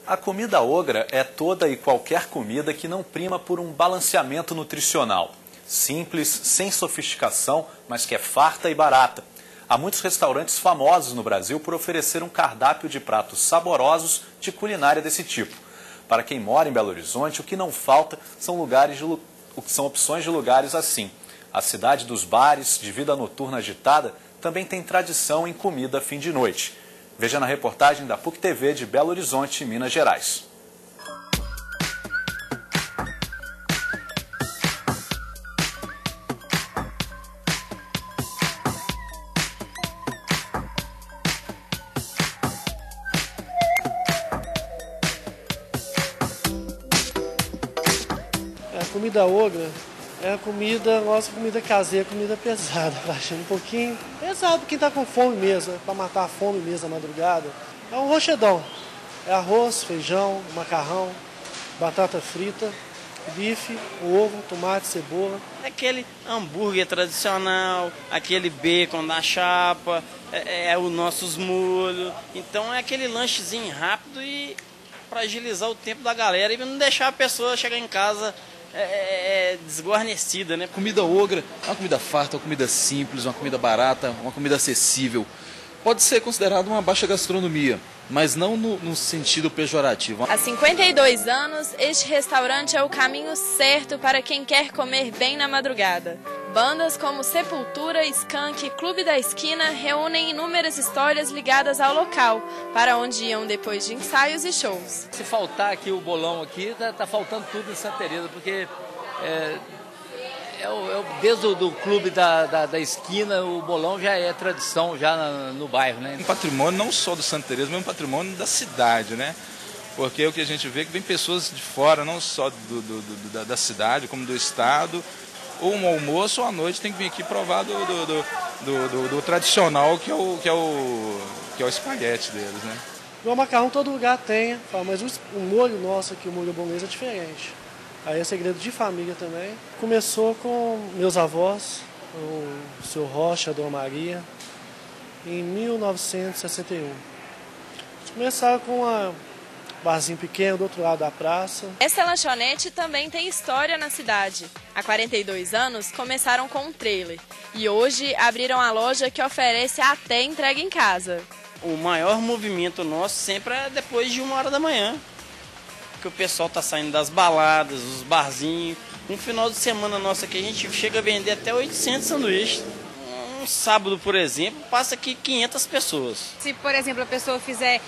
A comida ogra é toda e qualquer comida que não prima por um balanceamento nutricional. Simples, sem sofisticação, mas que é farta e barata. Há muitos restaurantes famosos no Brasil por oferecer um cardápio de pratos saborosos de culinária desse tipo. Para quem mora em Belo Horizonte, o que não falta são opções de lugares assim. A cidade dos bares, de vida noturna agitada, também tem tradição em comida fim de noite. Veja na reportagem da PUC TV de Belo Horizonte, Minas Gerais. A comida ogra é a comida, nossa comida caseira, comida pesada, baixando um pouquinho. Pesado quem está com fome mesmo, para matar a fome mesmo na madrugada. É um rochedão. É arroz, feijão, macarrão, batata frita, bife, ovo, tomate, cebola. Aquele hambúrguer tradicional, aquele bacon da chapa, os nossos molhos. Então é aquele lanchezinho rápido e para agilizar o tempo da galera e não deixar a pessoa chegar em casa desguarnecida, né? Comida ogra é uma comida farta, uma comida simples, uma comida barata, uma comida acessível. Pode ser considerado uma baixa gastronomia, mas não no sentido pejorativo. Há 52 anos, este restaurante é o caminho certo para quem quer comer bem na madrugada. Bandas como Sepultura, Skank e Clube da Esquina reúnem inúmeras histórias ligadas ao local, para onde iam depois de ensaios e shows. Se faltar aqui o bolão aqui, tá faltando tudo em Santa Teresa, porque desde o clube da esquina, o bolão já é tradição já no bairro, né? Um patrimônio não só do Santa Teresa, mas um patrimônio da cidade, né? Porque o que a gente vê é que vem pessoas de fora, não só da cidade, como do estado, ou um almoço ou à noite tem que vir aqui provar do tradicional que é o espaguete deles, né? O macarrão todo lugar tem, mas o molho nosso aqui, o molho bolonhesa é diferente. Aí é segredo de família também. Começou com meus avós, o seu Rocha, a Dona Maria, em 1961. Eles começaram com um barzinho pequeno do outro lado da praça. Essa lanchonete também tem história na cidade. Há 42 anos começaram com um trailer e hoje abriram a loja que oferece até entrega em casa. O maior movimento nosso sempre é depois de 1h da manhã. Que o pessoal tá saindo das baladas, os barzinhos. Um final de semana nosso aqui a gente chega a vender até 800 sanduíches. Um sábado, por exemplo, passa aqui 500 pessoas. Se, por exemplo, a pessoa fizer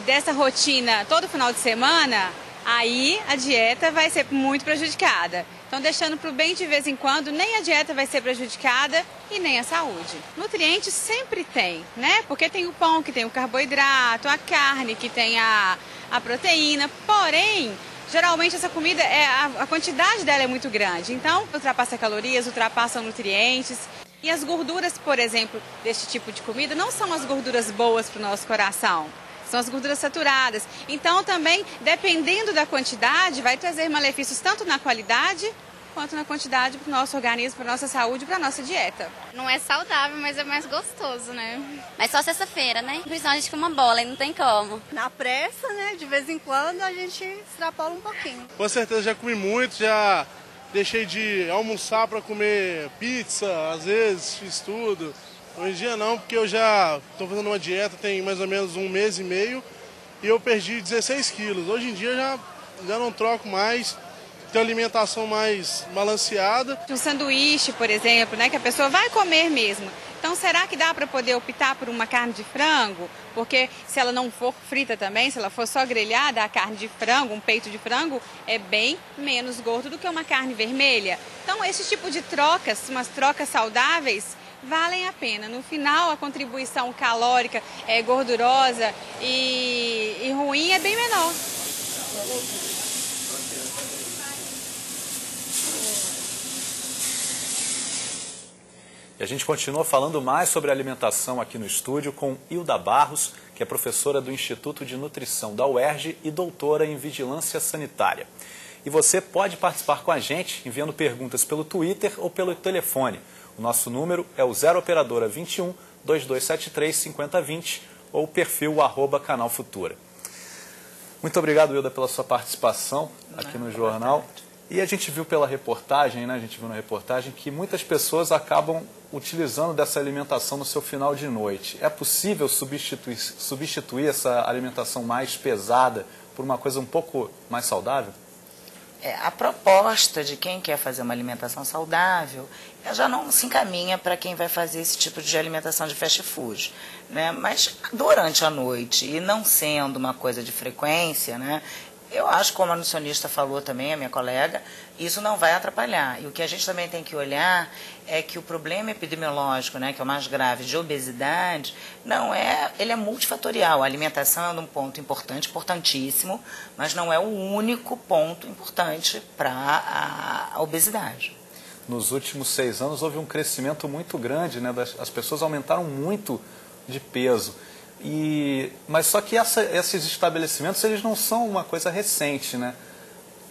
dessa rotina todo final de semana, aí a dieta vai ser muito prejudicada. Então, deixando para o bem de vez em quando, nem a dieta vai ser prejudicada e nem a saúde. Nutrientes sempre tem, né? Porque tem o pão, que tem o carboidrato, a carne, que tem a proteína. Porém, geralmente essa comida, a quantidade dela é muito grande. Então, ultrapassa calorias, ultrapassa nutrientes. E as gorduras, por exemplo, deste tipo de comida, não são as gorduras boas para o nosso coração. São as gorduras saturadas. Então, também, dependendo da quantidade, vai trazer malefícios tanto na qualidade quanto na quantidade para o nosso organismo, para a nossa saúde, para a nossa dieta. Não é saudável, mas é mais gostoso, né? Mas só sexta-feira, né? Porque senão a gente come uma bola e não tem como. Na pressa, né? De vez em quando a gente extrapola um pouquinho. Com certeza já comi muito, já deixei de almoçar para comer pizza, às vezes fiz tudo. Hoje em dia não, porque eu já estou fazendo uma dieta tem mais ou menos 1 mês e meio e eu perdi 16 quilos. Hoje em dia já não troco mais, tenho alimentação mais balanceada. Um sanduíche, por exemplo, né, que a pessoa vai comer mesmo. Então, será que dá para poder optar por uma carne de frango? Porque se ela não for frita também, se ela for só grelhada, a carne de frango, um peito de frango, é bem menos gordo do que uma carne vermelha. Então, esse tipo de trocas, umas trocas saudáveis, valem a pena. No final, a contribuição calórica, gordurosa e ruim é bem menor. E a gente continua falando mais sobre alimentação aqui no estúdio com Hilda Barros, que é professora do Instituto de Nutrição da UERJ e doutora em Vigilância Sanitária. E você pode participar com a gente enviando perguntas pelo Twitter ou pelo telefone. O nosso número é o 0 operadora 21 2273 5020 ou o perfil @Canal Futura. Muito obrigado, Wilda, pela sua participação aqui no jornal. E a gente viu pela reportagem, né? A gente viu na reportagem que muitas pessoas acabam utilizando dessa alimentação no seu final de noite. É possível substituir essa alimentação mais pesada por uma coisa um pouco mais saudável? A proposta de quem quer fazer uma alimentação saudável já não se encaminha para quem vai fazer esse tipo de alimentação de fast food, né? Mas durante a noite, e não sendo uma coisa de frequência, né? Eu acho, como a nutricionista falou também, a minha colega, isso não vai atrapalhar. E o que a gente também tem que olhar é que o problema epidemiológico, né, que é o mais grave, de obesidade, ele é multifatorial. A alimentação é um ponto importante, importantíssimo, mas não é o único ponto importante para a obesidade. Nos últimos 6 anos houve um crescimento muito grande, né? As pessoas aumentaram muito de peso. Mas só que esses estabelecimentos, eles não são uma coisa recente, né?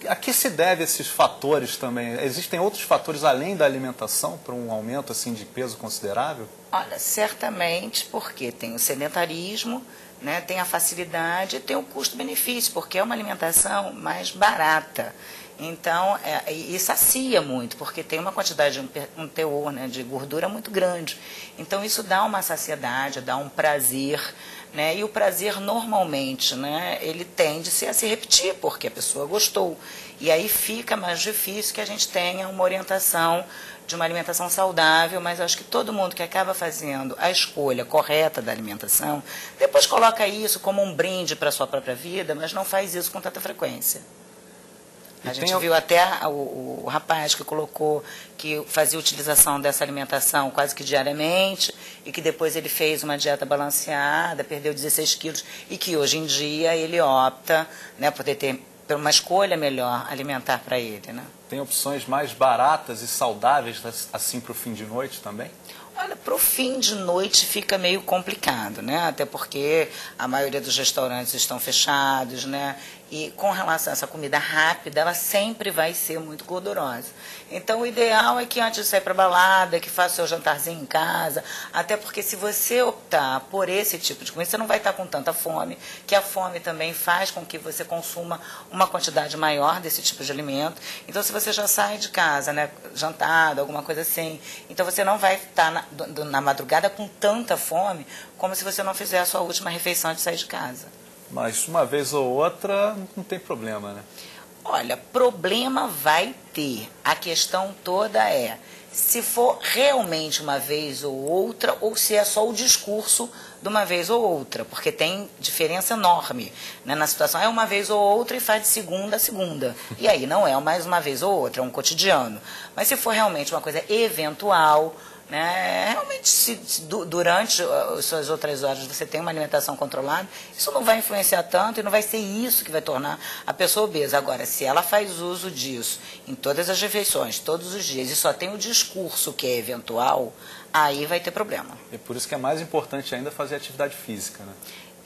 A que se deve esses fatores também? Existem outros fatores além da alimentação para um aumento assim, de peso considerável? Olha, certamente porque tem o sedentarismo, né, tem a facilidade e tem o custo-benefício, porque é uma alimentação mais barata. Então, e sacia muito, porque tem uma quantidade, um teor, né, de gordura muito grande. Então, isso dá uma saciedade, dá um prazer, né, e o prazer, normalmente, né, ele tende-se a se repetir, porque a pessoa gostou. E aí fica mais difícil que a gente tenha uma orientação de uma alimentação saudável, mas acho que todo mundo que acaba fazendo a escolha correta da alimentação, depois coloca isso como um brinde para a sua própria vida, mas não faz isso com tanta frequência. A gente viu até o rapaz que colocou que fazia utilização dessa alimentação quase que diariamente e que depois ele fez uma dieta balanceada, perdeu 16 quilos e que hoje em dia ele opta, né, por ter uma escolha melhor alimentar para ele, né? Tem opções mais baratas e saudáveis assim para o fim de noite também? Olha, para o fim de noite fica meio complicado, né? Até porque a maioria dos restaurantes estão fechados, né? E com relação a essa comida rápida, ela sempre vai ser muito gordurosa. Então, o ideal é que antes de sair para balada, que faça o seu jantarzinho em casa, até porque se você optar por esse tipo de comida, você não vai estar com tanta fome, que a fome também faz com que você consuma uma quantidade maior desse tipo de alimento. Então, se você já sai de casa, né, jantado, alguma coisa assim, então você não vai estar na madrugada com tanta fome como se você não fizer a sua última refeição antes de sair de casa. Mas uma vez ou outra não tem problema, né? Olha, problema vai ter. A questão toda é se for realmente uma vez ou outra ou se é só o discurso de uma vez ou outra, porque tem diferença enorme, né, na situação. É uma vez ou outra e faz de segunda a segunda. E aí não é mais uma vez ou outra, é um cotidiano. Mas se for realmente uma coisa eventual, né, realmente se durante as suas outras horas você tem uma alimentação controlada, isso não vai influenciar tanto e não vai ser isso que vai tornar a pessoa obesa. Agora, se ela faz uso disso em todas as refeições, todos os dias, e só tem o discurso que é eventual, aí vai ter problema. E por isso que é mais importante ainda fazer atividade física, né?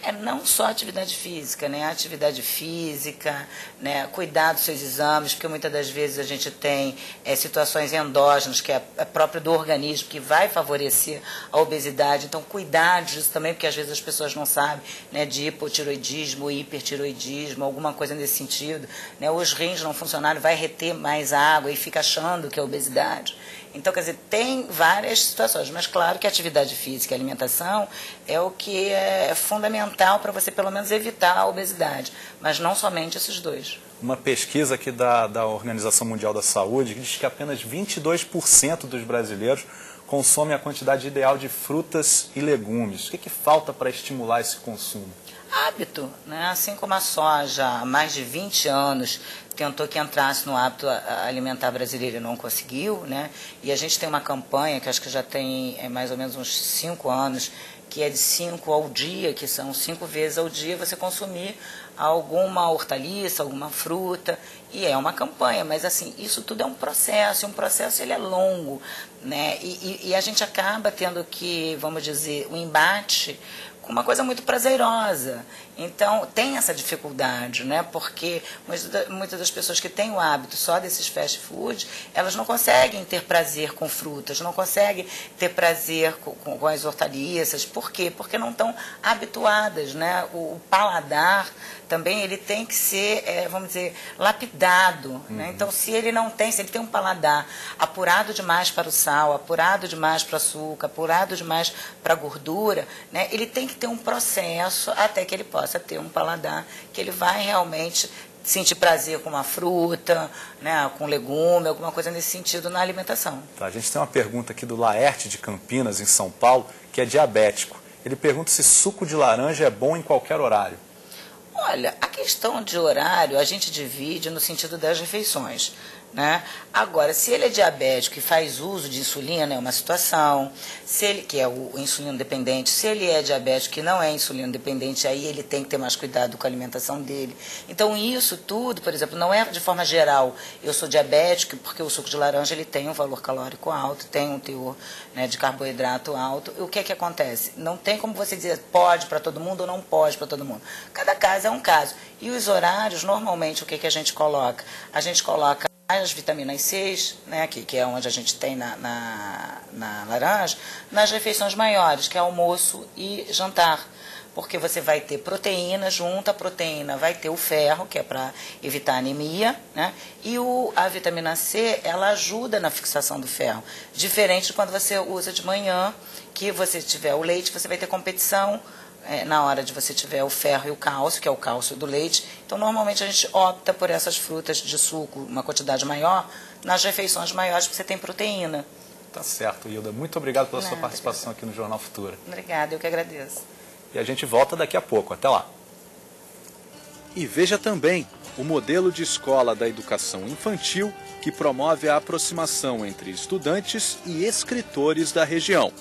É não só atividade física, né? Atividade física, né? Cuidar dos seus exames, porque muitas das vezes a gente tem situações endógenas, que é próprio do organismo, que vai favorecer a obesidade. Então, cuidar disso também, porque às vezes as pessoas não sabem, né? De hipotiroidismo, hipertiroidismo, alguma coisa nesse sentido, né? Os rins não funcionaram, vai reter mais água e fica achando que é obesidade. Então, quer dizer, tem várias situações, mas claro que a atividade física e a alimentação é o que é fundamental para você pelo menos evitar a obesidade, mas não somente esses dois. Uma pesquisa aqui da Organização Mundial da Saúde diz que apenas 22% dos brasileiros consomem a quantidade ideal de frutas e legumes. O que falta para estimular esse consumo? Hábito, né? Assim como a soja há mais de 20 anos tentou que entrasse no hábito alimentar brasileiro e não conseguiu, né? E a gente tem uma campanha que acho que já tem mais ou menos uns 5 anos, que é de 5 ao dia, que são 5 vezes ao dia você consumir alguma hortaliça, alguma fruta, e é uma campanha, mas assim, isso tudo é um processo, e um processo ele é longo, né? E a gente acaba tendo que, vamos dizer, um embate uma coisa muito prazerosa. Então, tem essa dificuldade, né? Porque muitas das pessoas que têm o hábito só desses fast food, elas não conseguem ter prazer com frutas, não conseguem ter prazer com as hortaliças. Por quê? Porque não estão habituadas, né? O paladar também ele tem que ser, vamos dizer, lapidado, né? Então, se ele tem um paladar apurado demais para o sal, apurado demais para o açúcar, apurado demais para a gordura, né? Ele tem que ter um processo até que ele possa ter um paladar que ele vai realmente sentir prazer com uma fruta, né, com legume, alguma coisa nesse sentido na alimentação. Tá, a gente tem uma pergunta aqui do Laerte de Campinas, em São Paulo, que é diabético. Ele pergunta se suco de laranja é bom em qualquer horário. Olha, a questão de horário a gente divide no sentido das refeições, né? Agora, se ele é diabético e faz uso de insulina, é uma situação. Se ele, que é o insulino dependente, se ele é diabético e não é insulino dependente, aí ele tem que ter mais cuidado com a alimentação dele. Então, isso tudo, por exemplo, não é de forma geral, eu sou diabético porque o suco de laranja ele tem um valor calórico alto, tem um teor, né, de carboidrato alto. E o que acontece? Não tem como você dizer pode para todo mundo ou não pode para todo mundo. Cada caso é um caso. E os horários, normalmente, o que a gente coloca? A gente coloca as vitaminas C, né, que é onde a gente tem na laranja, nas refeições maiores, que é almoço e jantar. Porque você vai ter proteína, junto à proteína vai ter o ferro, que é para evitar anemia, né? E a vitamina C, ela ajuda na fixação do ferro. Diferente de quando você usa de manhã, que você tiver o leite, você vai ter competição na hora de você tiver o ferro e o cálcio, que é o cálcio do leite. Então, normalmente, a gente opta por essas frutas de suco, uma quantidade maior, nas refeições maiores, porque você tem proteína. Tá certo, Hilda. Muito obrigado pela sua participação aqui no Jornal Futura. Obrigada, eu que agradeço. E a gente volta daqui a pouco. Até lá. E veja também o modelo de escola da educação infantil que promove a aproximação entre estudantes e escritores da região.